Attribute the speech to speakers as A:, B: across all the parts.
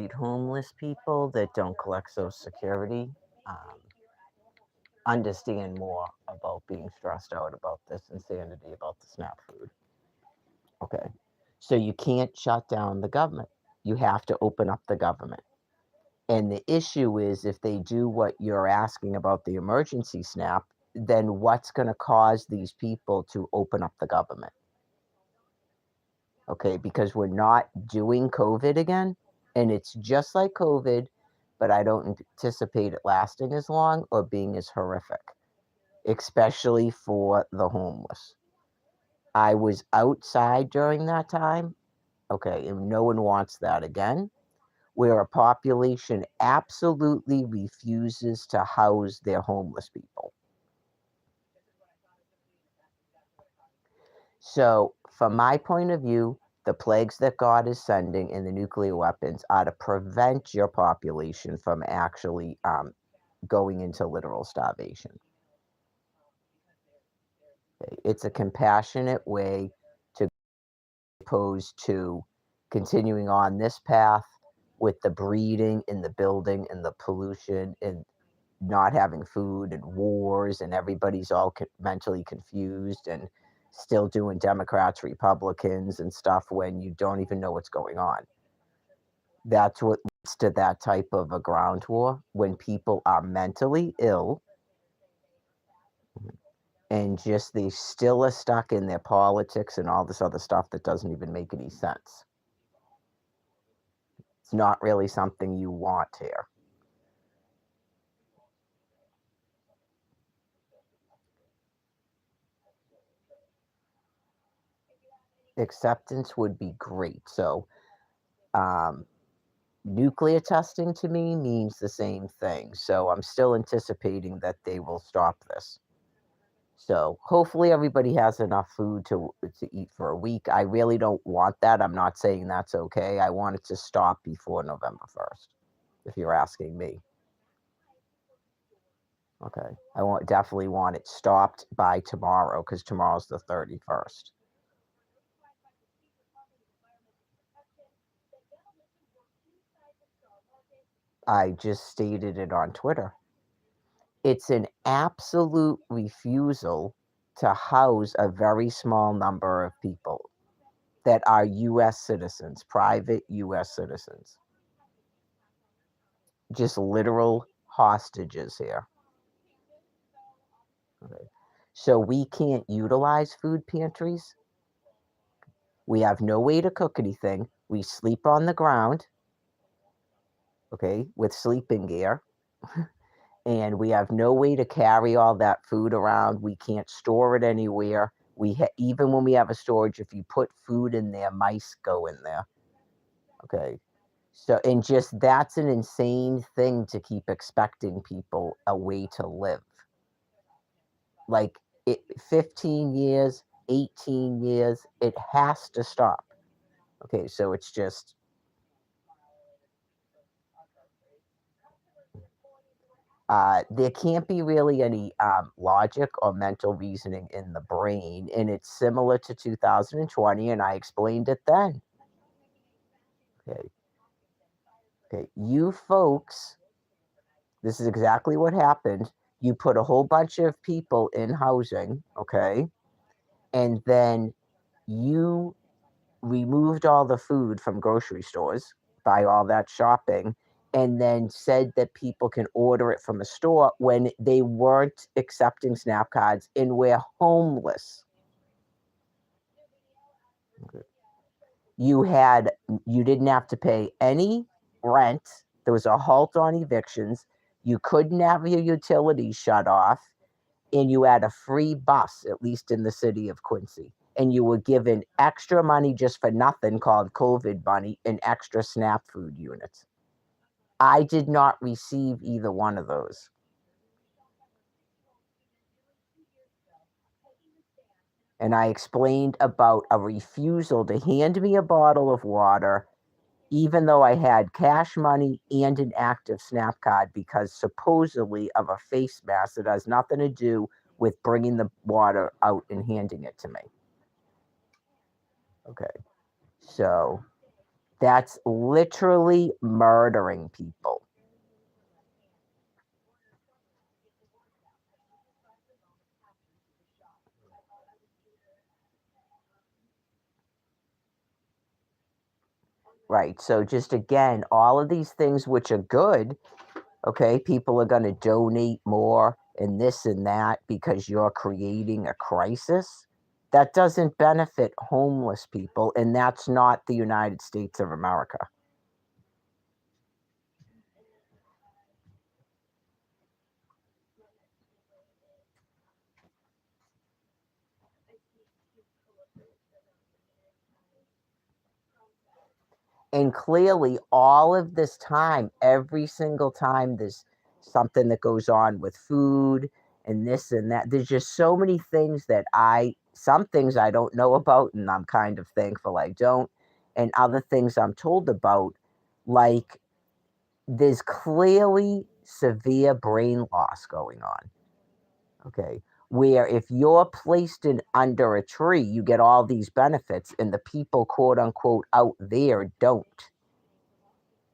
A: treat homeless people that don't collect Social Security um, understand more about being stressed out about this insanity about the SNAP food. Okay. So you can't shut down the government. You have to open up the government. And the issue is if they do what you're asking about the emergency SNAP, then what's going to cause these people to open up the government? Okay, because we're not doing COVID again, and it's just like COVID, but I don't anticipate it lasting as long or being as horrific, especially for the homeless. I was outside during that time. Okay, and no one wants that again, where a population absolutely refuses to house their homeless people. So, from my point of view, the plagues that God is sending and the nuclear weapons are to prevent your population from actually going into literal starvation. Okay? It's a compassionate way to opposed to continuing on this path with the breeding and the building and the pollution and not having food and wars and everybody's all mentally confused and still doing Democrats, Republicans, and stuff when you don't even know what's going on. That's what leads to that type of a ground war when people are mentally ill and just they still are stuck in their politics and all this other stuff that doesn't even make any sense. It's not really something you want here. Acceptance would be great. So, um, nuclear testing to me means the same thing. So I'm still anticipating that they will stop this. So hopefully everybody has enough food to eat for a week. I really don't want that. I'm not saying that's okay. I want it to stop before November 1st, if you're asking me. Okay. Definitely want it stopped by tomorrow because tomorrow's the 31st. I just stated it on Twitter. It's an absolute refusal to house a very small number of people that are US citizens, private US citizens. Just literal hostages here. Okay. So we can't utilize food pantries. We have no way to cook anything. We sleep on the ground, okay, with sleeping gear. And we have no way to carry all that food around. We can't store it anywhere. Even when we have a storage, if you put food in there, mice go in there. Okay. So, and just that's an insane thing to keep expecting people a way to live. Like 15 years, 18 years, it has to stop. Okay. So it's just, there can't be really any logic or mental reasoning in the brain. And it's similar to 2020. And I explained it then. Okay. Okay. You folks, this is exactly what happened. You put a whole bunch of people in housing. Okay. And then you removed all the food from grocery stores by all that shopping and then said that people can order it from a store when they weren't accepting SNAP cards and we're homeless. Okay. You didn't have to pay any rent. There was a halt on evictions. You couldn't have your utilities shut off, and you had a free bus, at least in the city of Quincy. And you were given extra money just for nothing called COVID money and extra SNAP food units. I did not receive either one of those. And I explained about a refusal to hand me a bottle of water, even though I had cash money and an active SNAP card, because supposedly of a face mask that has nothing to do with bringing the water out and handing it to me. Okay. So That's literally murdering people. Right. So just again, all of these things which are good, okay, people are going to donate more and this and that because you're creating a crisis. That doesn't benefit homeless people, and that's not the United States of America. And clearly, all of this time, every single time there's something that goes on with food and this and that, there's just so many things that some things I don't know about, and I'm kind of thankful I don't. And other things I'm told about, like there's clearly severe brain loss going on. Okay. Where if you're placed in under a tree, you get all these benefits, and the people, quote unquote, out there don't.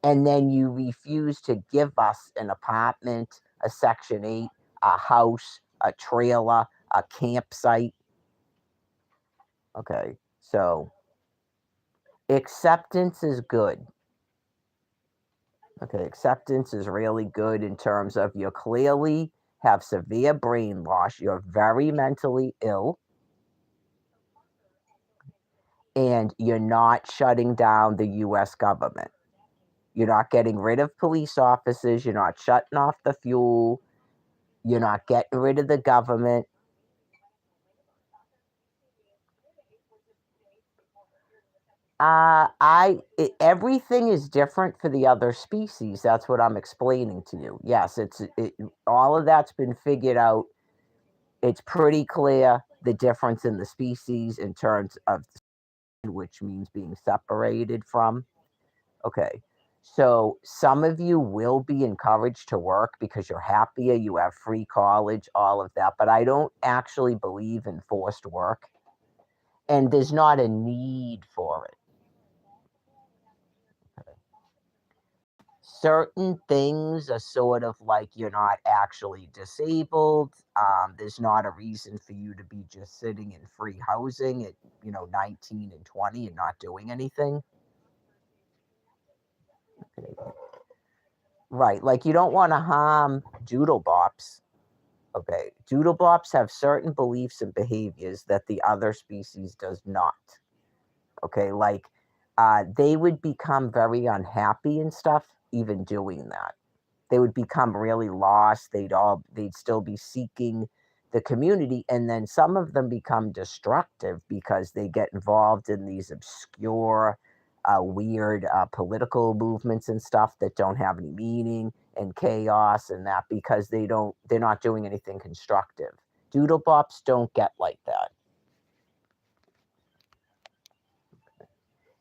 A: And then you refuse to give us an apartment, a Section 8, a house, a trailer, a campsite. Okay. So acceptance is good. Okay. Acceptance is really good in terms of you clearly have severe brain loss, you're very mentally ill, and you're not shutting down the US government. You're not getting rid of police officers, you're not shutting off the fuel, you're not getting rid of the government. Everything is different for the other species. That's what I'm explaining to you. Yes, all of that's been figured out. It's pretty clear the difference in the species in terms of which means being separated from. Okay. So some of you will be encouraged to work because you're happier, you have free college, all of that. But I don't actually believe in forced work, and there's not a need for it. Certain things are sort of like you're not actually disabled. There's not a reason for you to be just sitting in free housing at 19 and 20 and not doing anything. Right, like you don't want to harm doodle bops. Okay, doodle bops have certain beliefs and behaviors that the other species does not. Okay, like they would become very unhappy and stuff even doing that. They would become really lost. They'd still be seeking the community, and then some of them become destructive because they get involved in these obscure, weird political movements and stuff that don't have any meaning, and chaos and that because they're not doing anything constructive. Doodle bops don't get like that.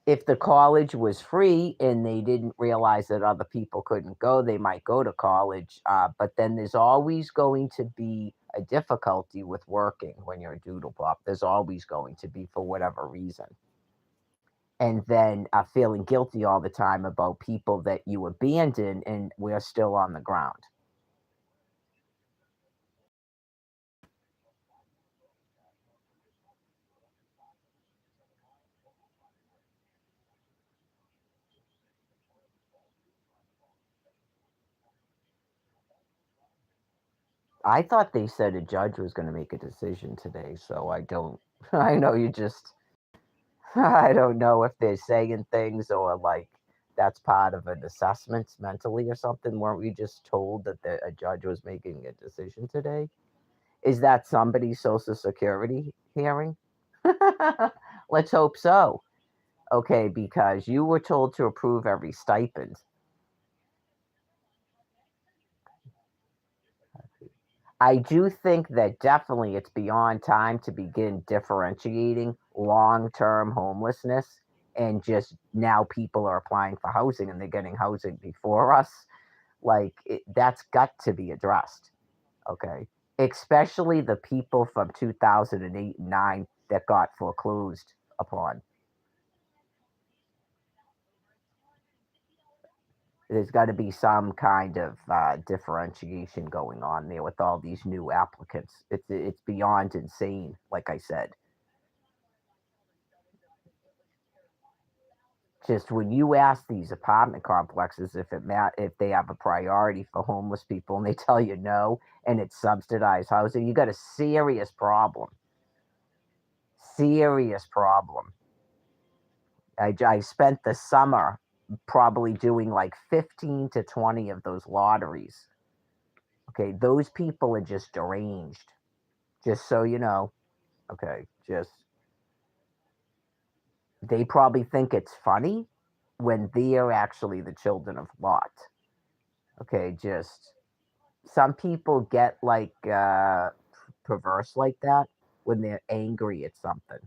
A: If the college was free and they didn't realize that other people couldn't go, they might go to college. But then there's always going to be a difficulty with working when you're a doodle pop. There's always going to be for whatever reason. And then feeling guilty all the time about people that you abandoned and we're still on the ground. I thought they said a judge was going to make a decision today, so I don't. I know you just I don't know if they're saying things or like that's part of an assessment mentally or something. Weren't we just told that a judge was making a decision today? Is that somebody's social security hearing? Let's hope so. Okay, because you were told to approve every stipend. I do think that definitely it's beyond time to begin differentiating long term homelessness and just now people are applying for housing and they're getting housing before us. Like, that's got to be addressed. Okay. Especially the people from 2008 and 9 that got foreclosed upon. There's got to be some kind of differentiation going on there with all these new applicants. It's beyond insane. Like I said, just when you ask these apartment complexes if they have a priority for homeless people, and they tell you no, and it's subsidized housing, you got a serious problem. Serious problem. I spent the summer probably doing like 15 to 20 of those lotteries. Okay, those people are just deranged. Just so you know. Okay, just they probably think it's funny when they're actually the children of Lot. Okay, just some people get like perverse like that when they're angry at something.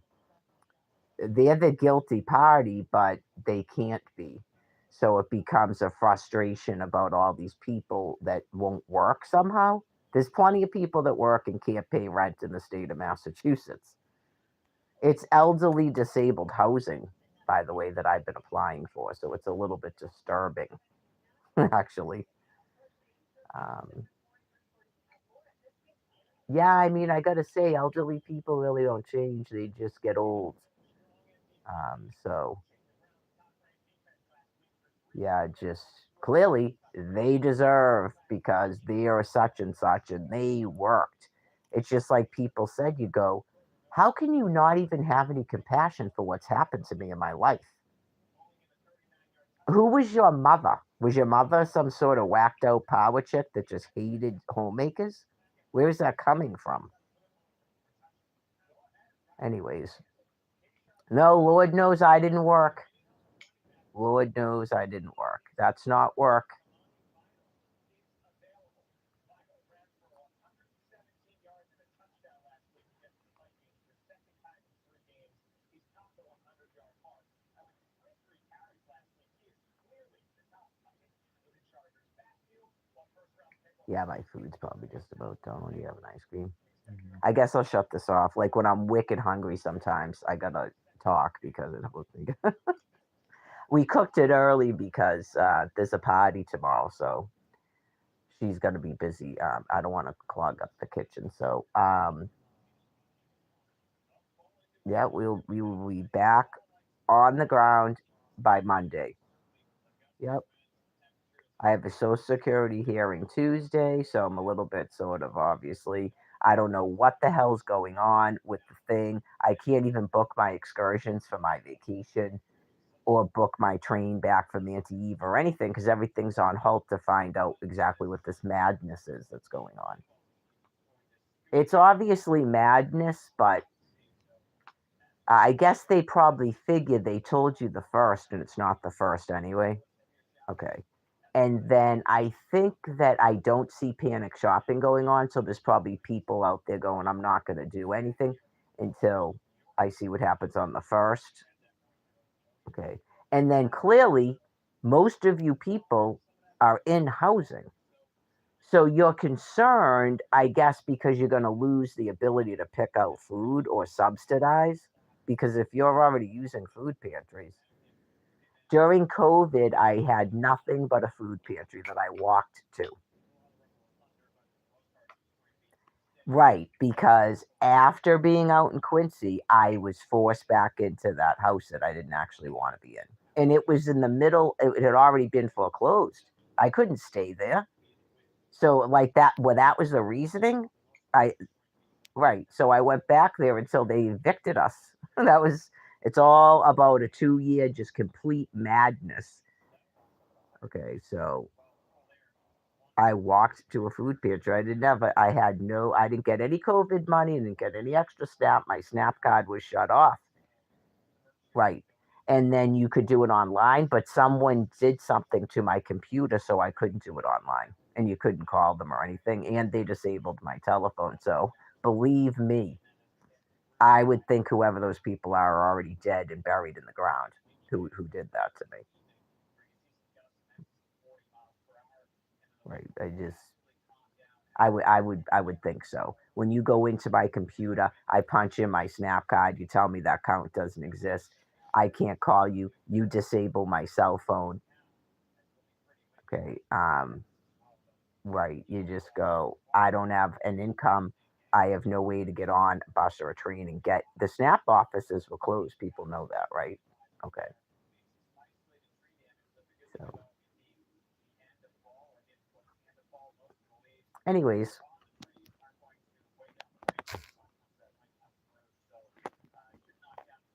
A: They're the guilty party, but they can't be. So it becomes a frustration about all these people that won't work somehow. There's plenty of people that work and can't pay rent in the state of Massachusetts. It's elderly disabled housing, by the way, that I've been applying for. So it's a little bit disturbing, actually. Um, yeah, I mean, I got to say, elderly people really don't change. They just get old. So yeah, just clearly they deserve because they are such and such and they worked. It's just like people said, you go, how can you not even have any compassion for what's happened to me in my life? Who was your mother? Was your mother some sort of whacked out power chick that just hated homemakers? Where's that coming from? Anyways, no, Lord knows I didn't work. Lord knows I didn't work. That's not work. Yeah, my food's probably just about done. What do you have, an ice cream?
B: Mhm.
A: I guess I'll shut this off. Like when I'm wicked hungry sometimes, I gotta talk because it helps me. We cooked it early because there's a party tomorrow, so she's gonna be busy. I don't want to clog up the kitchen, so yeah, we will be back on the ground by Monday. Yep. I have a Social Security hearing Tuesday, so I'm a little bit sort of obviously. I don't know what the hell's going on with the thing. I can't even book my excursions for my vacation or book my train back from Auntie Eve or anything because everything's on hold to find out exactly what this madness is that's going on. It's obviously madness, but I guess they probably figured they told you the first and it's not the first anyway. Okay. And then I think that I don't see panic shopping going on, so there's probably people out there going, "I'm not gonna do anything until I see what happens on the first." Okay. And then clearly, most of you people are in housing. So you're concerned, I guess, because you're gonna lose the ability to pick out food or subsidize, because if you're already using food pantries during COVID, I had nothing but a food pantry that I walked to. Right, because after being out in Quincy, I was forced back into that house that I didn't actually want to be in. And it was in the middle, it had already been foreclosed. I couldn't stay there. So like that, well, that was the reasoning. I right. So I went back there until they evicted us. That was it's all about a 2 year just complete madness. Okay, so I walked to a food pantry. I didn't get any COVID money, I didn't get any extra SNAP. My SNAP card was shut off. Right. And then you could do it online, but someone did something to my computer so I couldn't do it online. And you couldn't call them or anything. And they disabled my telephone. So believe me, I would think whoever those people are already dead and buried in the ground who did that to me. Right. I would think so. When you go into my computer, I punch in my Snap card, you tell me that account doesn't exist. I can't call you. You disable my cell phone. Okay. Right. You just go, I don't have an income. I have no way to get on a bus or a train and get the SNAP offices will close. People know that, right? Okay. So, anyways,